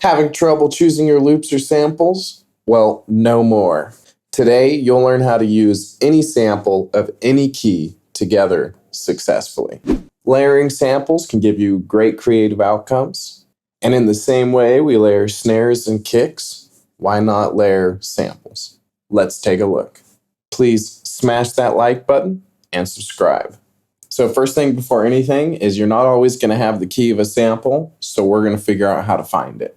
Having trouble choosing your loops or samples? Well, no more. Today, you'll learn how to use any sample of any key together successfully. Layering samples can give you great creative outcomes. And in the same way we layer snares and kicks, why not layer samples? Let's take a look. Please smash that like button and subscribe. So first thing before anything is you're not always going to have the key of a sample, so we're going to figure out how to find it.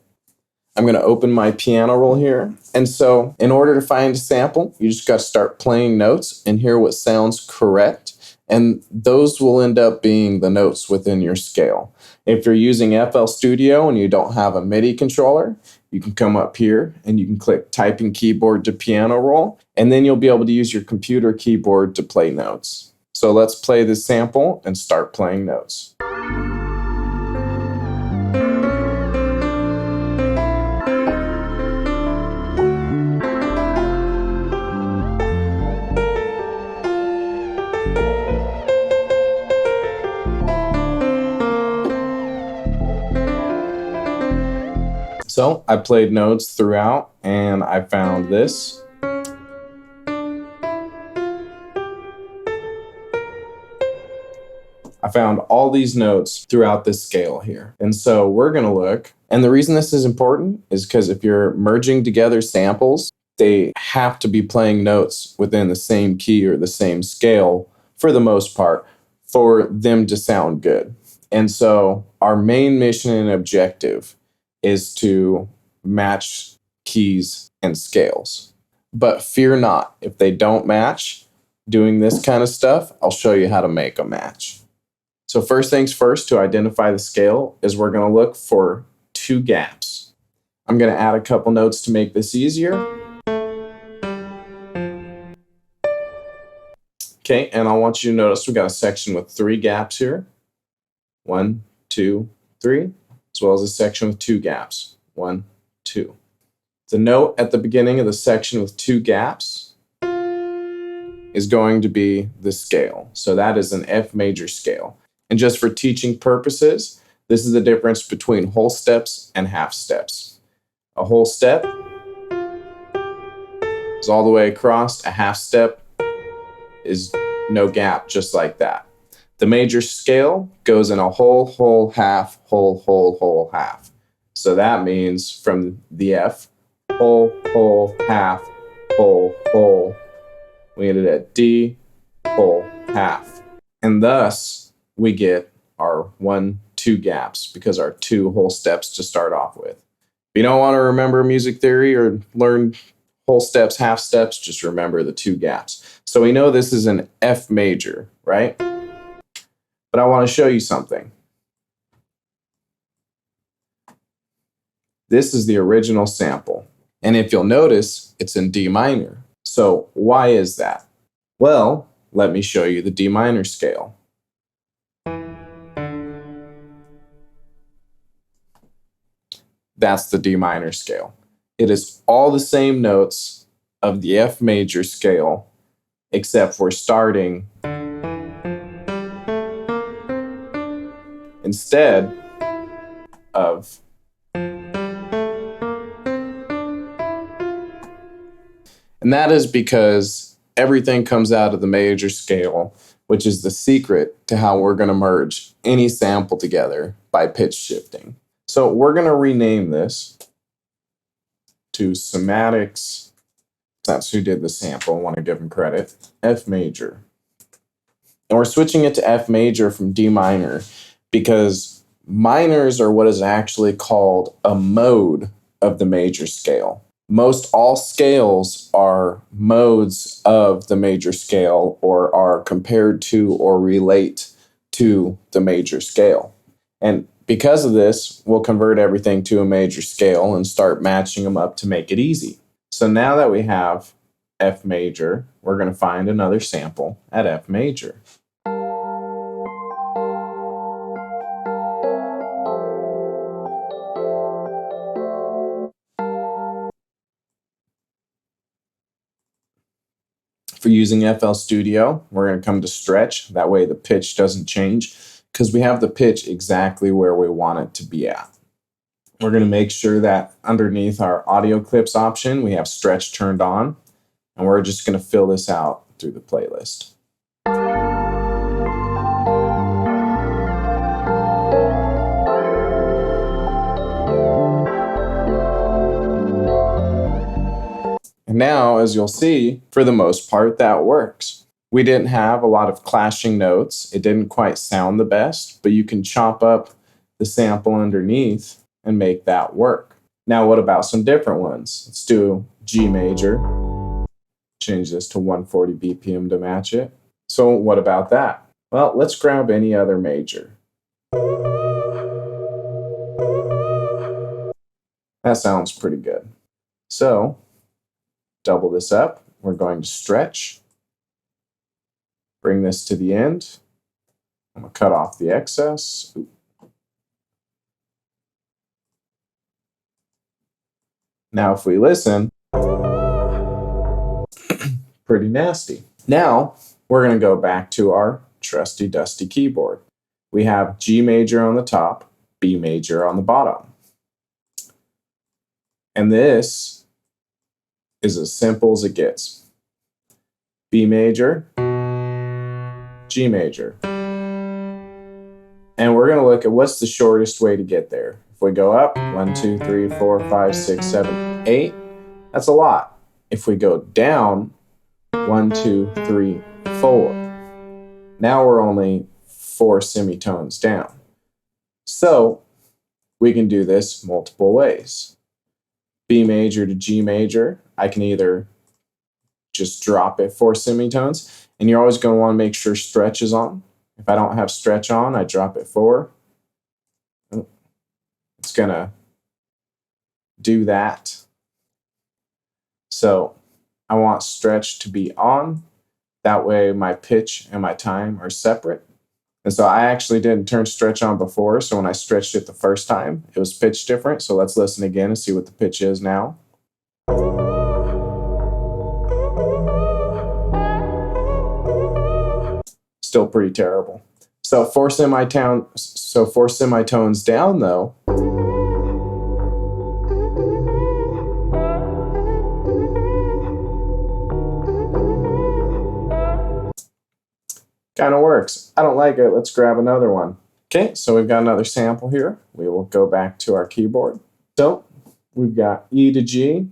I'm going to open my piano roll here. And so in order to find a sample, you just got to start playing notes and hear what sounds correct. And those will end up being the notes within your scale. If you're using FL Studio and you don't have a MIDI controller, you can come up here and you can click Typing Keyboard to Piano Roll, and then you'll be able to use your computer keyboard to play notes. So let's play this sample and start playing notes. So I played notes throughout and I found this. I found all these notes throughout this scale here. And so we're going to look, and the reason this is important is because if you're merging together samples, they have to be playing notes within the same key or the same scale for the most part for them to sound good. And so our main mission and objective is to match keys and scales. But fear not, if they don't match, doing this kind of stuff, I'll show you how to make a match. So first things first, to identify the scale is we're going to look for two gaps. I'm going to add a couple notes to make this easier. Okay, and I want you to notice we got a section with 3 gaps here. 1, 2, 3, as well as a section with 2 gaps. 1, 2. The note at the beginning of the section with 2 gaps is going to be the scale. So that is an F major scale. And just for teaching purposes, this is the difference between whole steps and half steps. A whole step is all the way across. A half step is no gap, just like that. The major scale goes in a whole, half, whole, half. So that means from the F, whole, half, whole. We ended at D, whole, half. And thus, we get our 1, 2 gaps because our 2 whole steps to start off with. If you don't want to remember music theory or learn whole steps, half steps, just remember the 2 gaps. So we know this is an F major, right? But I want to show you something. This is the original sample. And if you'll notice, it's in D minor. So why is that? Well, let me show you the D minor scale. That's the D minor scale. It is all the same notes of the F major scale, except for starting instead of and that is because everything comes out of the major scale, which is the secret to how we're going to merge any sample together by pitch shifting. So we're going to rename this to Somatics. That's who did the sample. I want to give them credit. F major. And we're switching it to F major from D minor because minors are what is actually called a mode of the major scale. Most all scales are modes of the major scale or are compared to or relate to the major scale. And because of this, we'll convert everything to a major scale and start matching them up to make it easy. So now that we have F major, we're going to find another sample at F major. For using FL Studio, we're going to come to stretch. That way the pitch doesn't change because we have the pitch exactly where we want it to be at. We're going to make sure that underneath our audio clips option, we have stretch turned on, and we're just going to fill this out through the playlist. And now, as you'll see, for the most part, that works. We didn't have a lot of clashing notes. It didn't quite sound the best, but you can chop up the sample underneath and make that work. Now, what about some different ones? Let's do G major. Change this to 140 BPM to match it. So what about that? Well, let's grab any other major. That sounds pretty good. So double this up. We're going to stretch. Bring this to the end. I'm going to cut off the excess. Now, if we listen, pretty nasty. Now, we're going to go back to our trusty dusty keyboard. We have G major on the top, B major on the bottom. And this is as simple as it gets. B major, G major. And we're going to look at what's the shortest way to get there. If we go up, 1, 2, 3, 4, 5, 6, 7, 8, that's a lot. If we go down, 1, 2, 3, 4. Now we're only 4 semitones down. So we can do this multiple ways. B major to G major, I can either just drop it 4 semitones, and you're always going to want to make sure stretch is on. If I don't have stretch on, I drop it 4. It's going to do that. So I want stretch to be on. That way my pitch and my time are separate. And so I actually didn't turn stretch on before. So when I stretched it the first time, it was pitched different. So let's listen again and see what the pitch is now. Still pretty terrible. So 4 semitones down though. Kind of works. I don't like it. Let's grab another one. Okay, so we've got another sample here. We will go back to our keyboard. So we've got E to G,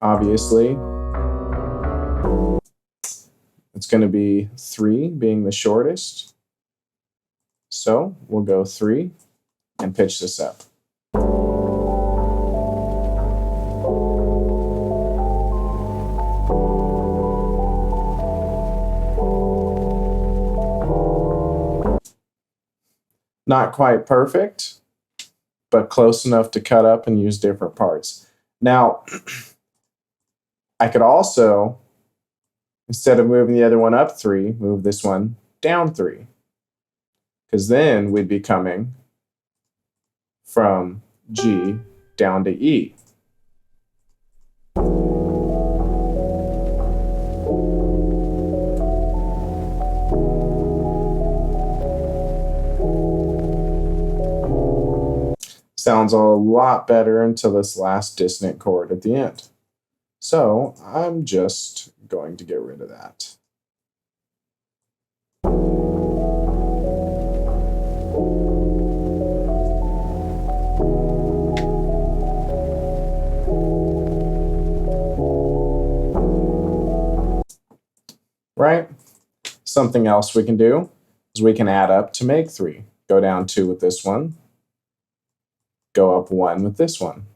obviously. It's going to be 3 being the shortest. So we'll go 3 and pitch this up. Not quite perfect, but close enough to cut up and use different parts. Now, I could also, instead of moving the other one up 3, move this one down 3. Because then we'd be coming from G down to E. Sounds a lot better until this last dissonant chord at the end. So I'm just going to get rid of that. Right? Something else we can do is we can add up to make 3. Go down 2 with this one. Go up 1 with this one.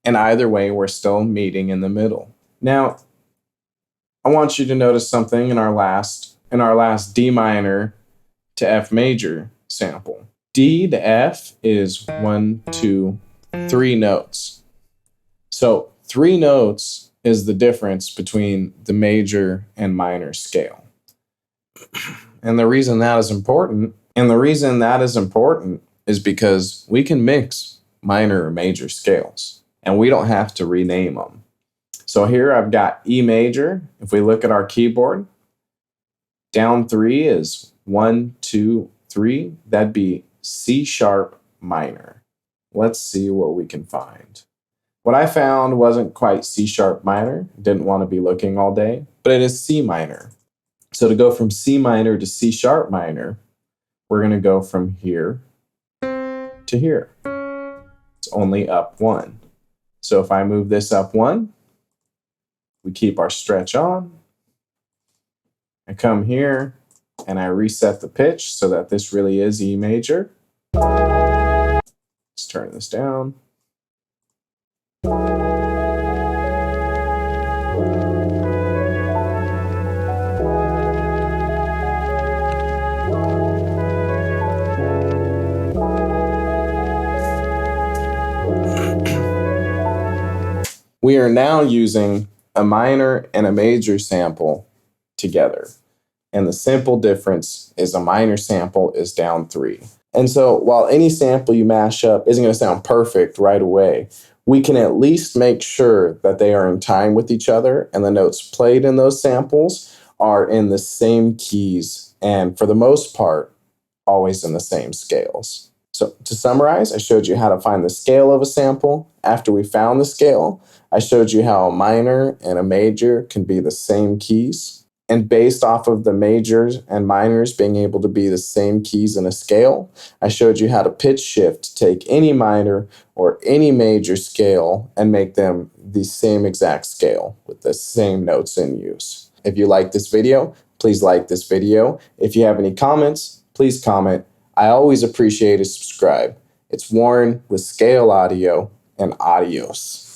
And either way, we're still meeting in the middle. Now, I want you to notice something in our last D minor to F major sample. D to F is 1, 2, 3 notes. So 3 notes is the difference between the major and minor scale. And the reason that is important is because we can mix minor or major scales, and we don't have to rename them. So here I've got E major. If we look at our keyboard, down 3 is 1, 2, 3. That'd be C sharp minor. Let's see what we can find. What I found wasn't quite C sharp minor. Didn't want to be looking all day, but it is C minor. So to go from C minor to C sharp minor, we're going to go from here to here. It's only up 1. So if I move this up 1, we keep our stretch on. I come here and I reset the pitch so that this really is E major. Let's turn this down. We are now using a minor and a major sample together. And the simple difference is a minor sample is down 3. And so while any sample you mash up isn't going to sound perfect right away, we can at least make sure that they are in time with each other and the notes played in those samples are in the same keys and, for the most part, always in the same scales. So to summarize, I showed you how to find the scale of a sample. After we found the scale, I showed you how a minor and a major can be the same keys. And based off of the majors and minors being able to be the same keys in a scale, I showed you how to pitch shift, take any minor or any major scale and make them the same exact scale with the same notes in use. If you like this video, please like this video. If you have any comments, please comment. I always appreciate a subscribe. It's Warren with Scale Audio, and adios.